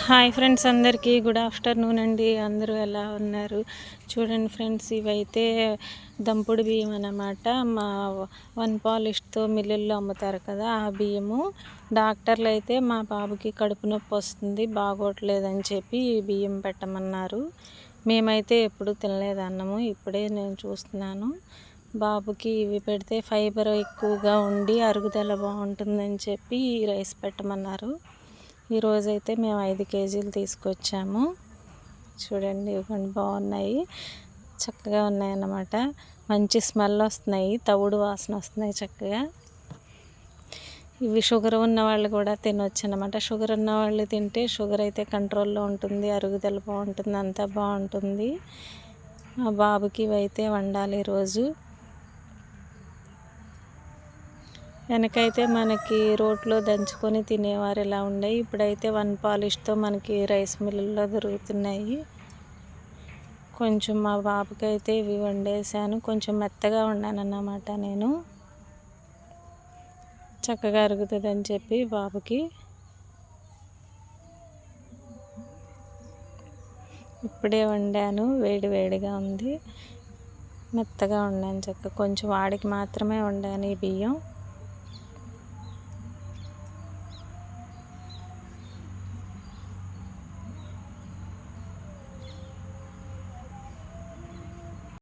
Hi friends, అందరికీ good afternoon అండి. అందరూ ఎలా ఉన్నారు? చూడండి ఫ్రెండ్స్, ఇవైతే దంపుడు బియ్యం అన్నమాట. మా వన్ పాలిష్తో మిల్లుల్లో అమ్ముతారు కదా, ఆ బియ్యము. డాక్టర్లు అయితే మా బాబుకి కడుపు నొప్పి వస్తుంది, బాగోట్లేదని చెప్పి ఈ బియ్యం పెట్టమన్నారు. మేమైతే ఎప్పుడు తినలేదు అన్నము, ఇప్పుడే నేను చూస్తున్నాను. బాబుకి ఇవి పెడితే ఫైబర్ ఎక్కువగా ఉండి అరుగుదల బాగుంటుందని చెప్పి ఈ రైస్ పెట్టమన్నారు. ఈరోజైతే మేము 5 కేజీలు తీసుకొచ్చాము. చూడండి, ఇవన్నీ బాగున్నాయి, చక్కగా ఉన్నాయి అన్నమాట. మంచి స్మెల్ వస్తున్నాయి, తవుడు వాసన వస్తున్నాయి చక్కగా. ఇవి షుగర్ ఉన్న వాళ్ళు కూడా తినొచ్చు అన్నమాట. షుగర్ ఉన్న వాళ్ళు తింటే షుగర్ అయితే కంట్రోల్లో ఉంటుంది, అరుగుదల బాగుంటుంది, అంతా బాగుంటుంది. మా బాబుకి ఇవైతే వండాలి ఈరోజు. వెనకైతే మనకి రోట్లో దంచుకొని తినేవారు ఇలా ఉండే. ఇప్పుడైతే వన్ పాలిష్తో మనకి రైస్ మిల్లుల్లో దొరుకుతున్నాయి. కొంచెం మా బాబుకి అయితే ఇవి వండేసాను. కొంచెం మెత్తగా వండానన్నమాట నేను, చక్కగా అరుగుతుందని చెప్పి బాబుకి. ఇప్పుడే వండాను, వేడి వేడిగా ఉంది, మెత్తగా వండాను చక్కగా. కొంచెం వాడికి మాత్రమే వండాను ఈ బియ్యం.